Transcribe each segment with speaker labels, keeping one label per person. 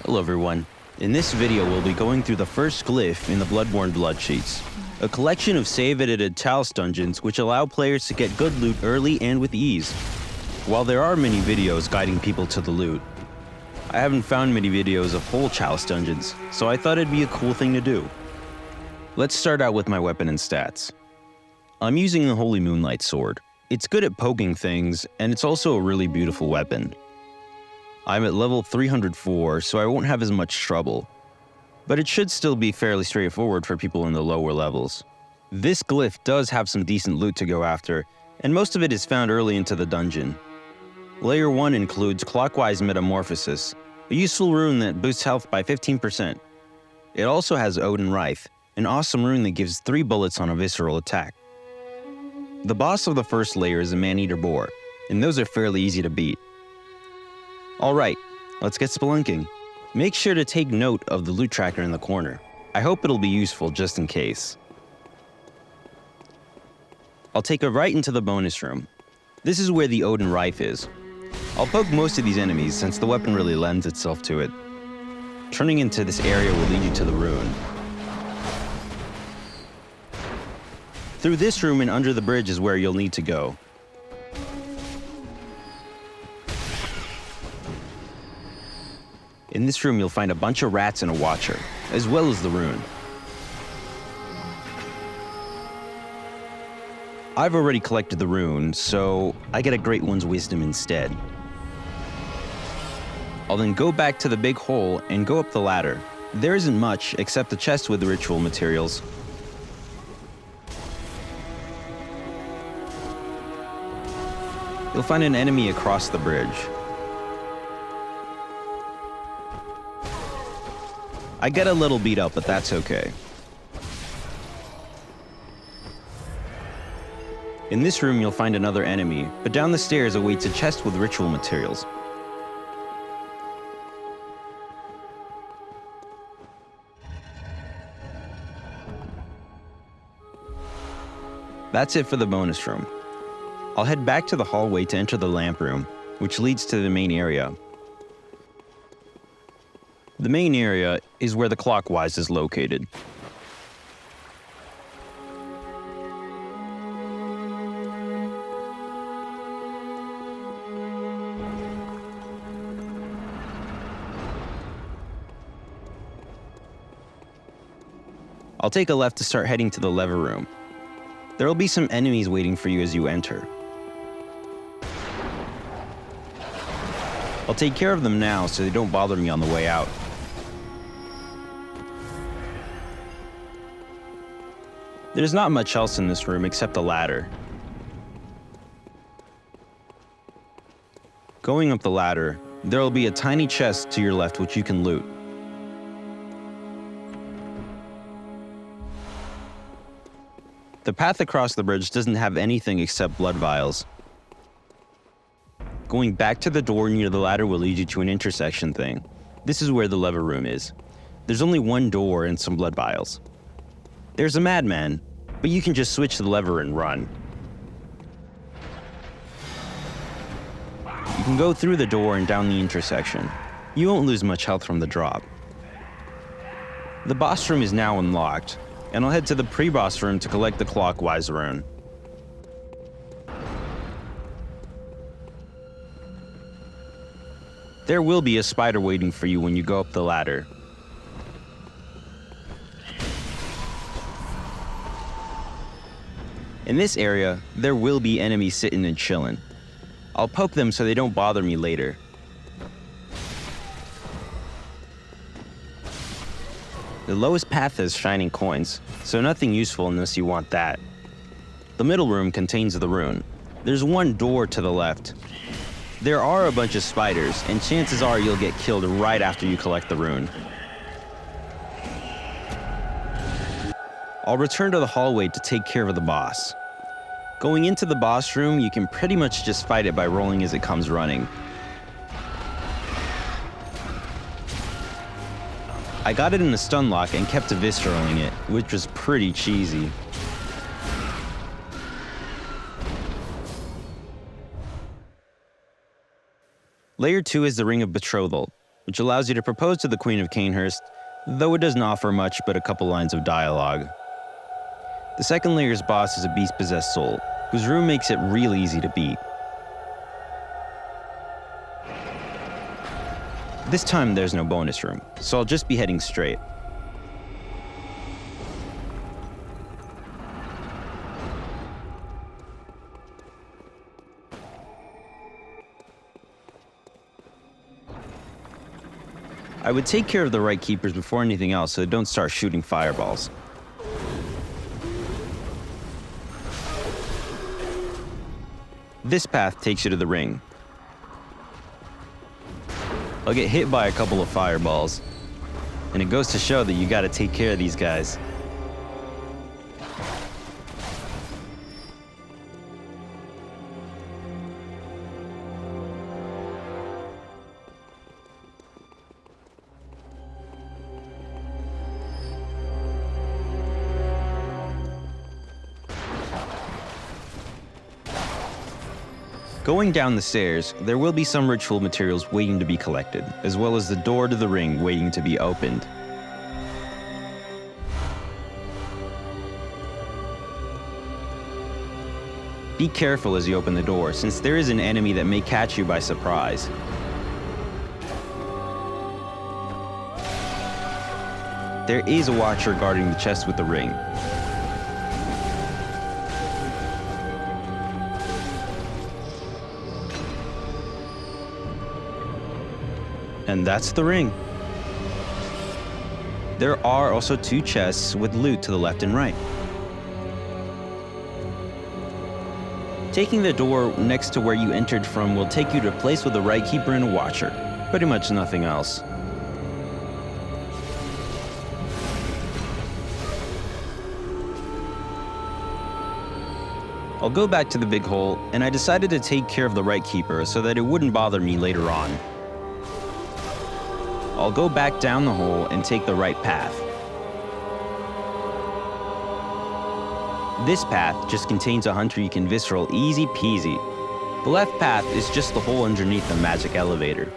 Speaker 1: Hello everyone. In this video we'll be going through the first glyph in the Bloodborne Bloodsheets, a collection of save-edited chalice dungeons which allow players to get good loot early and with ease. While there are many videos guiding people to the loot, I haven't found many videos of whole chalice dungeons, so I thought it'd be a cool thing to do. Let's start out with my weapon and stats. I'm using the Holy Moonlight Sword. It's good at poking things, and it's also a really beautiful weapon. I'm at level 304, so I won't have as much trouble, but it should still be fairly straightforward for people in the lower levels. This glyph does have some decent loot to go after, and most of it is found early into the dungeon. Layer 1 includes Clockwise Metamorphosis, a useful rune that boosts health by 15%. It also has Oedon Writhe, an awesome rune that gives 3 bullets on a visceral attack. The boss of the first layer is a man-eater boar, and those are fairly easy to beat. Alright, let's get spelunking. Make sure to take note of the loot tracker in the corner. I hope it'll be useful just in case. I'll take a right into the bonus room. This is where the Oedon Writhe is. I'll poke most of these enemies since the weapon really lends itself to it. Turning into this area will lead you to the rune. Through this room and under the bridge is where you'll need to go. In this room, you'll find a bunch of rats and a watcher, as well as the rune. I've already collected the rune, so I get a Great One's Wisdom instead. I'll then go back to the big hole and go up the ladder. There isn't much except the chest with the ritual materials. You'll find an enemy across the bridge. I get a little beat up, but that's okay. In this room, you'll find another enemy, but down the stairs awaits a chest with ritual materials. That's it for the bonus room. I'll head back to the hallway to enter the lamp room, which leads to the main area. The main area is where the Clockwise is located. I'll take a left to start heading to the lever room. There will be some enemies waiting for you as you enter. I'll take care of them now so they don't bother me on the way out. There's not much else in this room except a ladder. Going up the ladder, there will be a tiny chest to your left which you can loot. The path across the bridge doesn't have anything except blood vials. Going back to the door near the ladder will lead you to an intersection thing. This is where the lever room is. There's only one door and some blood vials. There's a madman, but you can just switch the lever and run. You can go through the door and down the intersection. You won't lose much health from the drop. The boss room is now unlocked, and I'll head to the pre-boss room to collect the Clockwise rune. There will be a spider waiting for you when you go up the ladder. In this area, there will be enemies sitting and chilling. I'll poke them so they don't bother me later. The lowest path has shining coins, so nothing useful unless you want that. The middle room contains the rune. There's one door to the left. There are a bunch of spiders, and chances are you'll get killed right after you collect the rune. I'll return to the hallway to take care of the boss. Going into the boss room, you can pretty much just fight it by rolling as it comes running. I got it in a stun lock and kept eviscerating it, which was pretty cheesy. Layer 2 is the Ring of Betrothal. which allows you to propose to the Queen of Canehurst, though it doesn't offer much but a couple lines of dialogue. The second layer's boss is a beast-possessed soul, whose room makes it real easy to beat. This time there's no bonus room, so I'll just be heading straight. I would take care of the right keepers before anything else so they don't start shooting fireballs. This path takes you to the ring. I'll get hit by a couple of fireballs, and it goes to show that you gotta take care of these guys. Going down the stairs, there will be some ritual materials waiting to be collected, as well as the door to the ring waiting to be opened. Be careful as you open the door, since there is an enemy that may catch you by surprise. There is a watcher guarding the chest with the ring. And that's the ring. There are also 2 chests with loot to the left and right. Taking the door next to where you entered from will take you to a place with a right keeper and a watcher. Pretty much nothing else. I'll go back to the big hole, and I decided to take care of the right keeper so that it wouldn't bother me later on. I'll go back down the hole and take the right path. This path just contains a hunter you can visceral easy peasy. The left path is just the hole underneath the magic elevator.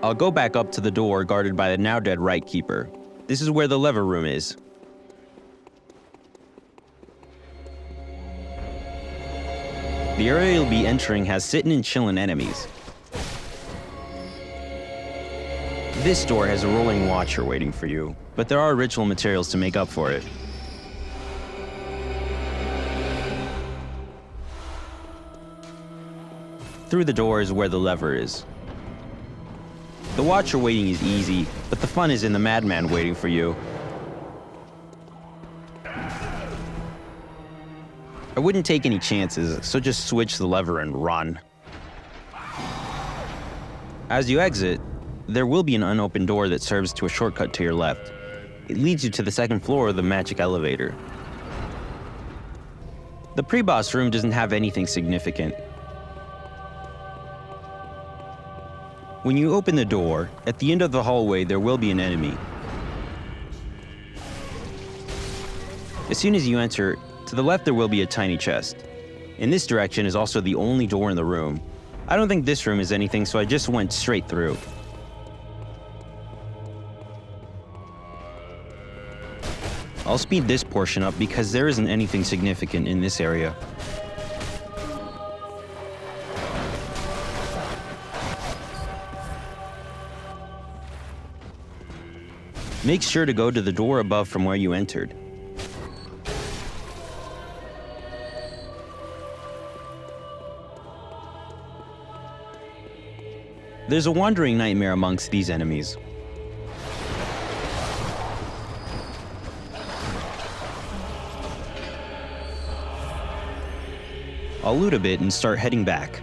Speaker 1: I'll go back up to the door guarded by the now dead right keeper. This is where the lever room is. The area you'll be entering has sittin' and chillin' enemies. This door has a rolling watcher waiting for you, but there are ritual materials to make up for it. Through the door is where the lever is. The watcher waiting is easy, but the fun is in the madman waiting for you. I wouldn't take any chances, so just switch the lever and run. As you exit, there will be an unopened door that serves to a shortcut to your left. It leads you to the second floor of the magic elevator. The pre-boss room doesn't have anything significant. When you open the door, at the end of the hallway there will be an enemy. As soon as you enter, to the left there will be a tiny chest. In this direction is also the only door in the room. I don't think this room is anything, so I just went straight through. I'll speed this portion up because there isn't anything significant in this area. Make sure to go to the door above from where you entered. There's a wandering nightmare amongst these enemies. I'll loot a bit and start heading back.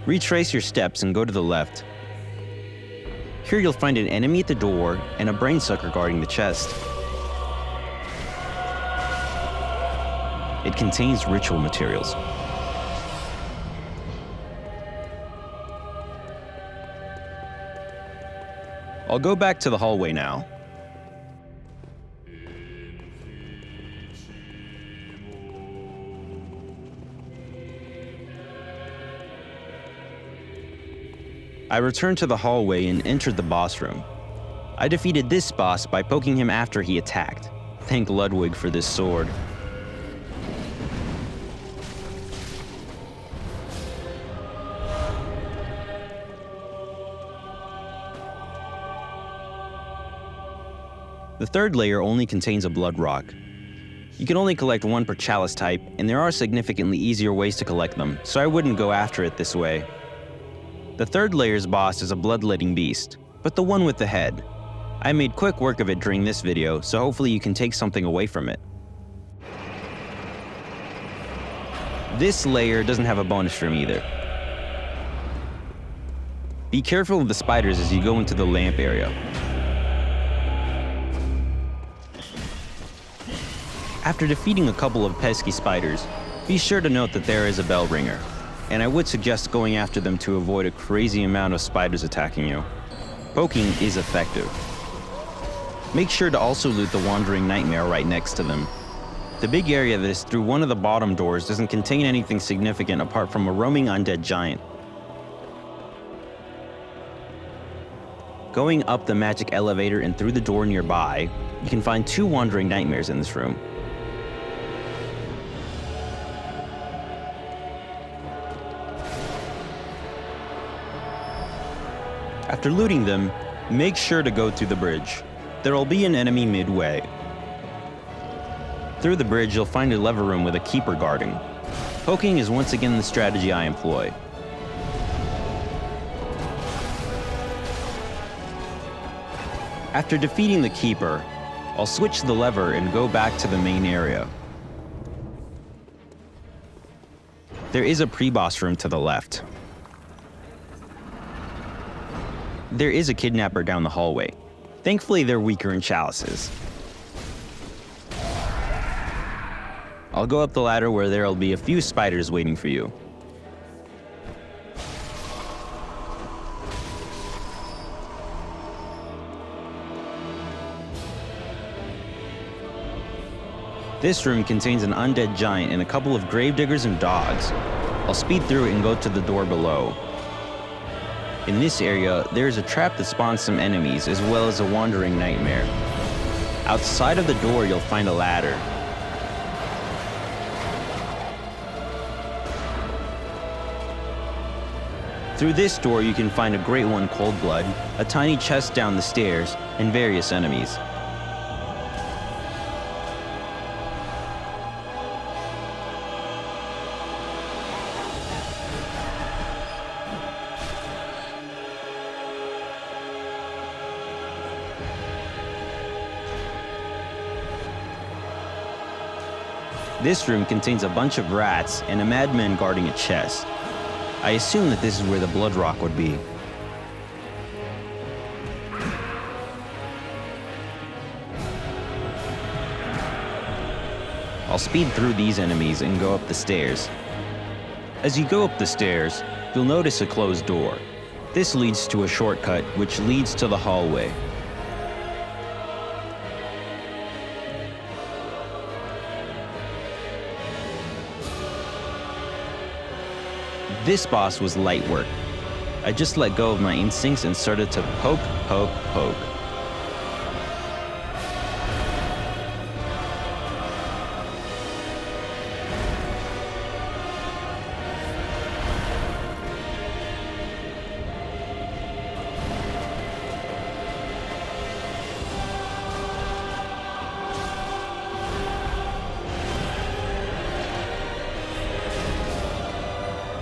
Speaker 1: Retrace your steps and go to the left. Here you'll find an enemy at the door and a brain sucker guarding the chest. It contains ritual materials. I'll go back to the hallway now. I returned to the hallway and entered the boss room. I defeated this boss by poking him after he attacked. Thank Ludwig for this sword. The third layer only contains a blood rock. You can only collect one per chalice type, and there are significantly easier ways to collect them, so I wouldn't go after it this way. The third layer's boss is a bloodletting beast, but the one with the head. I made quick work of it during this video, so hopefully you can take something away from it. This layer doesn't have a bonus room either. Be careful of the spiders as you go into the lamp area. After defeating a couple of pesky spiders, be sure to note that there is a bell ringer, and I would suggest going after them to avoid a crazy amount of spiders attacking you. Poking is effective. Make sure to also loot the Wandering Nightmare right next to them. The big area that is through one of the bottom doors doesn't contain anything significant apart from a roaming undead giant. Going up the magic elevator and through the door nearby, you can find 2 Wandering Nightmares in this room. After looting them, make sure to go to the bridge. There will be an enemy midway. Through the bridge, you'll find a lever room with a keeper guarding. Poking is once again the strategy I employ. After defeating the keeper, I'll switch the lever and go back to the main area. There is a pre-boss room to the left. There is a kidnapper down the hallway. Thankfully, they're weaker in chalices. I'll go up the ladder where there'll be a few spiders waiting for you. This room contains an undead giant and a couple of gravediggers and dogs. I'll speed through it and go to the door below. In this area, there is a trap that spawns some enemies, as well as a Wandering Nightmare. Outside of the door, you'll find a ladder. Through this door, you can find a Great One Cold Blood, a tiny chest down the stairs, and various enemies. This room contains a bunch of rats and a madman guarding a chest. I assume that this is where the blood rock would be. I'll speed through these enemies and go up the stairs. As you go up the stairs, you'll notice a closed door. This leads to a shortcut, which leads to the hallway. This boss was light work. I just let go of my instincts and started to poke, poke, poke.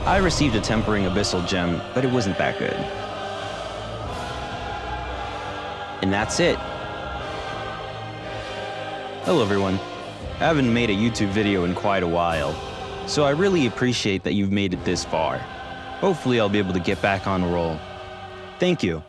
Speaker 1: I received a tempering abyssal gem, but it wasn't that good. And that's it. Hello everyone. I haven't made a YouTube video in quite a while, so I really appreciate that you've made it this far. Hopefully I'll be able to get back on a roll. Thank you.